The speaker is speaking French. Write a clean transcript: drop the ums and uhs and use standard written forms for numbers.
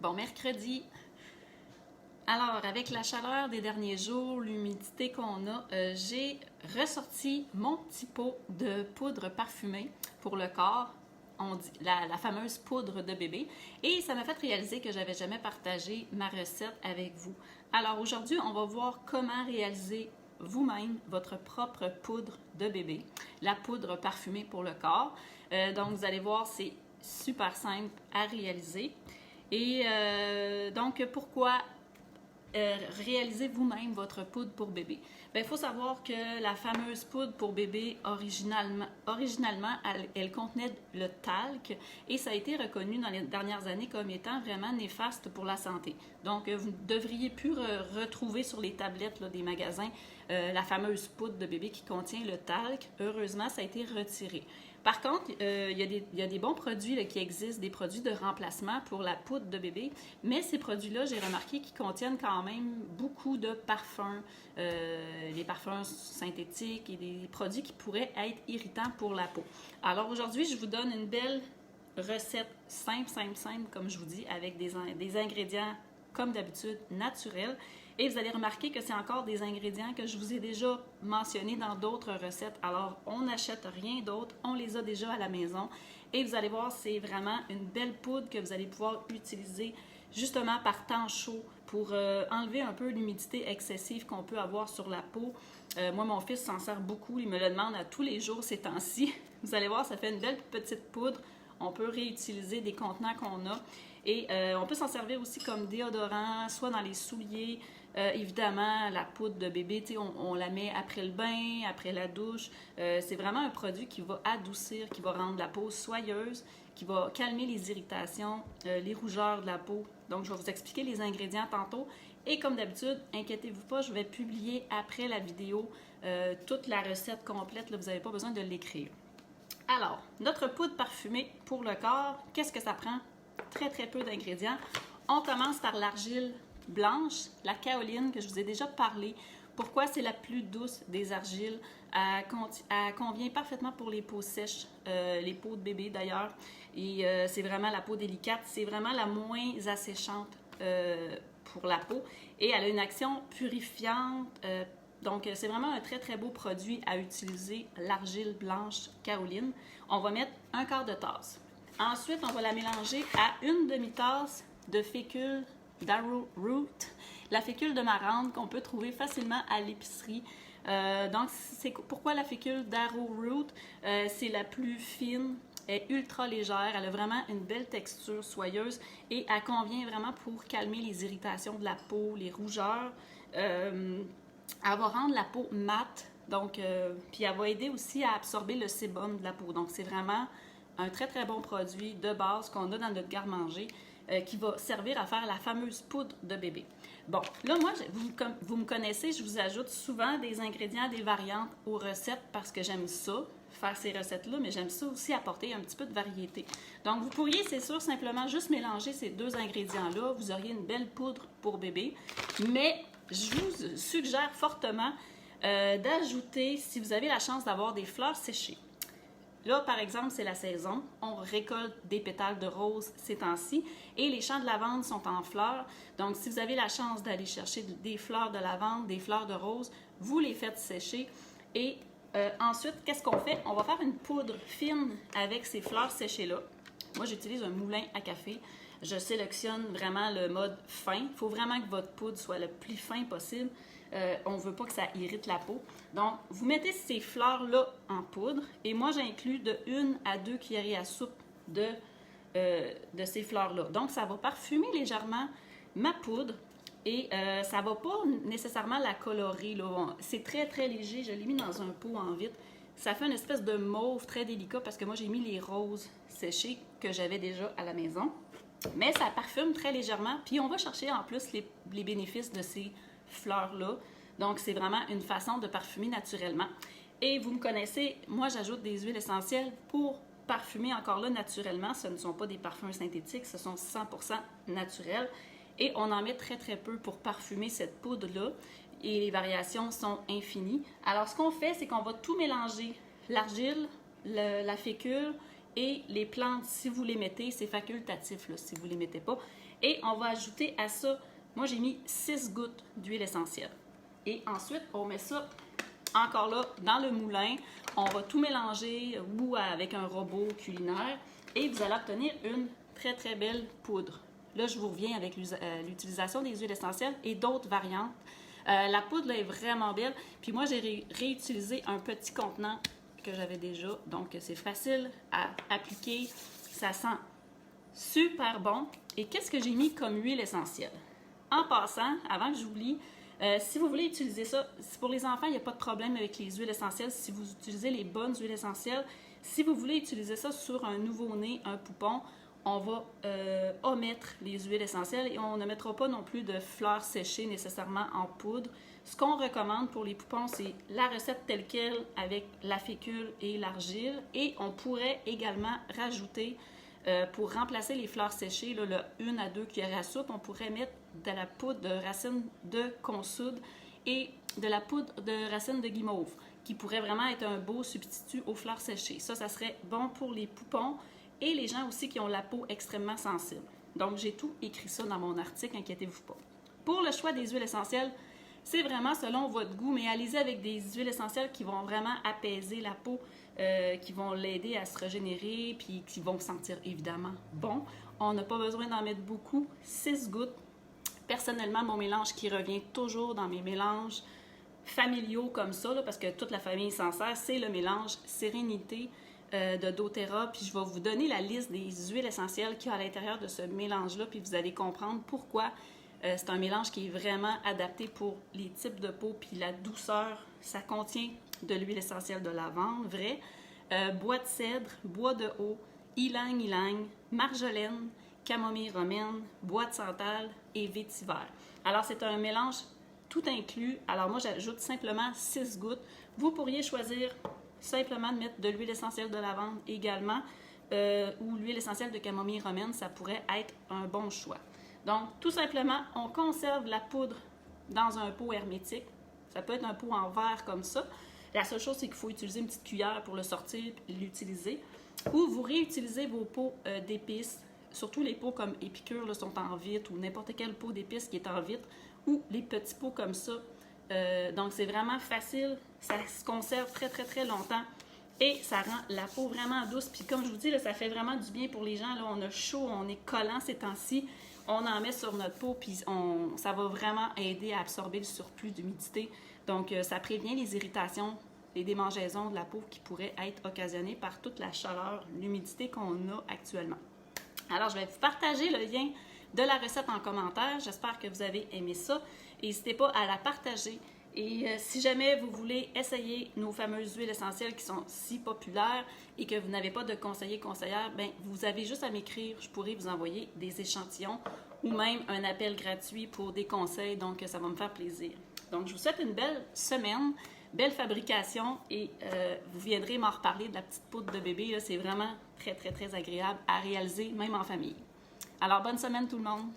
Bon mercredi. Alors, avec la chaleur des derniers jours, l'humidité qu'on a, j'ai ressorti mon petit pot de poudre parfumée pour le corps, on dit la fameuse poudre de bébé, et ça m'a fait réaliser que j'avais jamais partagé ma recette avec vous. Alors aujourd'hui, on va voir comment réaliser vous-même votre propre poudre de bébé, la poudre parfumée pour le corps. Donc, vous allez voir, c'est super simple à réaliser. Et donc, pourquoi réaliser vous-même votre poudre pour bébé? Bien, il faut savoir que la fameuse poudre pour bébé, originalement elle contenait le talc et ça a été reconnu dans les dernières années comme étant vraiment néfaste pour la santé. Donc, vous ne devriez plus retrouver sur les tablettes là, des magasins la fameuse poudre de bébé qui contient le talc. Heureusement, ça a été retiré. Par contre, il y a des bons produits là, qui existent, des produits de remplacement pour la poudre de bébé, mais ces produits-là, j'ai remarqué qu'ils contiennent quand même beaucoup de parfums, des parfums synthétiques et des produits qui pourraient être irritants pour la peau. Alors aujourd'hui, je vous donne une belle recette simple, comme je vous dis, avec des ingrédients, comme d'habitude, naturels. Et vous allez remarquer que c'est encore des ingrédients que je vous ai déjà mentionnés dans d'autres recettes. Alors, on n'achète rien d'autre, on les a déjà à la maison. Et vous allez voir, c'est vraiment une belle poudre que vous allez pouvoir utiliser justement par temps chaud pour enlever un peu l'humidité excessive qu'on peut avoir sur la peau. Moi, mon fils s'en sert beaucoup, il me le demande à tous les jours ces temps-ci. Vous allez voir, ça fait une belle petite poudre. On peut réutiliser des contenants qu'on a. Et on peut s'en servir aussi comme déodorant, soit dans les souliers. Évidemment, la poudre de bébé, on la met après le bain, après la douche. C'est vraiment un produit qui va adoucir, qui va rendre la peau soyeuse, qui va calmer les irritations, les rougeurs de la peau. Donc, je vais vous expliquer les ingrédients tantôt. Et comme d'habitude, inquiétez-vous pas, je vais publier après la vidéo toute la recette complète. Là, vous n'avez pas besoin de l'écrire. Alors, notre poudre parfumée pour le corps, qu'est-ce que ça prend? Très peu d'ingrédients. On commence par l'argile blanche, la kaoline que je vous ai déjà parlé. Pourquoi c'est la plus douce des argiles? Elle convient parfaitement pour les peaux sèches, les peaux de bébé d'ailleurs. Et c'est vraiment la peau délicate, c'est vraiment la moins asséchante pour la peau. Et elle a une action purifiante. Donc, c'est vraiment un très beau produit à utiliser, l'argile blanche kaoline. On va mettre un quart de tasse. Ensuite, on va la mélanger à une demi-tasse de fécule d'arrowroot, la fécule de marante qu'on peut trouver facilement à l'épicerie. Donc, c'est pourquoi la fécule d'arrowroot, c'est la plus fine, elle est ultra légère, elle a vraiment une belle texture soyeuse et elle convient vraiment pour calmer les irritations de la peau, les rougeurs. Elle va rendre la peau mate, donc, puis elle va aider aussi à absorber le sébum de la peau. Donc, c'est vraiment un très bon produit de base qu'on a dans notre garde-manger qui va servir à faire la fameuse poudre de bébé. Bon, là, moi, vous me connaissez, je vous ajoute souvent des ingrédients, des variantes aux recettes parce que j'aime ça, faire ces recettes-là, mais j'aime ça aussi apporter un petit peu de variété. Donc, vous pourriez, c'est sûr, simplement juste mélanger ces deux ingrédients-là. Vous auriez une belle poudre pour bébé, mais je vous suggère fortement d'ajouter, si vous avez la chance d'avoir des fleurs séchées. Là, par exemple, c'est la saison. On récolte des pétales de rose ces temps-ci et les champs de lavande sont en fleurs. Donc, si vous avez la chance d'aller chercher des fleurs de lavande, des fleurs de rose, vous les faites sécher. Et ensuite, qu'est-ce qu'on fait? On va faire une poudre fine avec ces fleurs séchées-là. Moi, j'utilise un moulin à café. Je sélectionne vraiment le mode fin. Il faut vraiment que votre poudre soit le plus fin possible. On ne veut pas que ça irrite la peau. Donc, vous mettez ces fleurs-là en poudre et moi, j'inclus de 1 à 2 cuillerées à soupe de ces fleurs-là. Donc, ça va parfumer légèrement ma poudre et ça ne va pas nécessairement la colorer. C'est très léger. Je l'ai mis dans un pot en vitre. Ça fait une espèce de mauve très délicat parce que moi, j'ai mis les roses séchées que j'avais déjà à la maison. Mais ça parfume très légèrement. Puis, on va chercher en plus les bénéfices de ces fleurs-là. Donc, c'est vraiment une façon de parfumer naturellement. Et vous me connaissez, moi, j'ajoute des huiles essentielles pour parfumer encore là naturellement. Ce ne sont pas des parfums synthétiques, ce sont 100% naturels. Et on en met très peu pour parfumer cette poudre-là. Et les variations sont infinies. Alors, ce qu'on fait, c'est qu'on va tout mélanger. L'argile, la fécule Et les plantes, si vous les mettez, c'est facultatif là, si vous ne les mettez pas. Et on va ajouter à ça, moi j'ai mis 6 gouttes d'huile essentielle. Et ensuite, on met ça encore là dans le moulin. On va tout mélanger ou avec un robot culinaire et vous allez obtenir une très très belle poudre. Là, je vous reviens avec l'utilisation des huiles essentielles et d'autres variantes. La poudre là, est vraiment belle. Puis moi, j'ai réutilisé un petit contenant que j'avais déjà. Donc, c'est facile à appliquer. Ça sent super bon. Et qu'est-ce que j'ai mis comme huile essentielle? En passant, avant que j'oublie, si vous voulez utiliser ça, pour les enfants, il n'y a pas de problème avec les huiles essentielles si vous utilisez les bonnes huiles essentielles. Si vous voulez utiliser ça sur un nouveau-né, un poupon, on va omettre les huiles essentielles et on ne mettra pas non plus de fleurs séchées nécessairement en poudre. Ce qu'on recommande pour les poupons, c'est la recette telle quelle avec la fécule et l'argile. Et on pourrait également rajouter, pour remplacer les fleurs séchées, là, le 1 à 2 cuillères à soupe, on pourrait mettre de la poudre de racine de consoude et de la poudre de racine de guimauve, qui pourrait vraiment être un beau substitut aux fleurs séchées. Ça serait bon pour les poupons et les gens aussi qui ont la peau extrêmement sensible. Donc, j'ai tout écrit ça dans mon article, inquiétez-vous pas. Pour le choix des huiles essentielles, c'est vraiment selon votre goût, mais allez-y avec des huiles essentielles qui vont vraiment apaiser la peau, qui vont l'aider à se régénérer, puis qui vont sentir évidemment bon. On n'a pas besoin d'en mettre beaucoup, 6 gouttes. Personnellement, mon mélange qui revient toujours dans mes mélanges familiaux comme ça, là, parce que toute la famille s'en sert, c'est le mélange Sérénité de doTERRA. Puis je vais vous donner la liste des huiles essentielles qu'il y a à l'intérieur de ce mélange-là, puis vous allez comprendre pourquoi c'est un mélange qui est vraiment adapté pour les types de peau, puis la douceur. Ça contient de l'huile essentielle de lavande, vrai, bois de cèdre, bois de haut, ylang-ylang, marjolaine, camomille romaine, bois de santal et vétiver. Alors, c'est un mélange tout inclus. Alors, moi, j'ajoute simplement 6 gouttes. Vous pourriez choisir simplement de mettre de l'huile essentielle de lavande également, ou l'huile essentielle de camomille romaine, ça pourrait être un bon choix. Donc, tout simplement, on conserve la poudre dans un pot hermétique. Ça peut être un pot en verre comme ça. La seule chose, c'est qu'il faut utiliser une petite cuillère pour le sortir et l'utiliser. Ou vous réutilisez vos pots d'épices, surtout les pots comme Épicure là, sont en vitre, ou n'importe quel pot d'épices qui est en vitre, ou les petits pots comme ça. Donc, c'est vraiment facile. Ça se conserve très, très, très longtemps. Et ça rend la peau vraiment douce. Puis comme je vous dis, là, ça fait vraiment du bien pour les gens. Là, on a chaud, on est collant ces temps-ci. On en met sur notre peau, puis ça va vraiment aider à absorber le surplus d'humidité. Donc, ça prévient les irritations, les démangeaisons de la peau qui pourraient être occasionnées par toute la chaleur, l'humidité qu'on a actuellement. Alors, je vais vous partager le lien de la recette en commentaire. J'espère que vous avez aimé ça. N'hésitez pas à la partager. Et si jamais vous voulez essayer nos fameuses huiles essentielles qui sont si populaires et que vous n'avez pas de conseillère, bien, vous avez juste à m'écrire. Je pourrais vous envoyer des échantillons ou même un appel gratuit pour des conseils. Donc, ça va me faire plaisir. Donc, je vous souhaite une belle semaine, belle fabrication et vous viendrez m'en reparler de la petite poudre de bébé. C'est vraiment très, très, très agréable à réaliser, même en famille. Alors, bonne semaine tout le monde!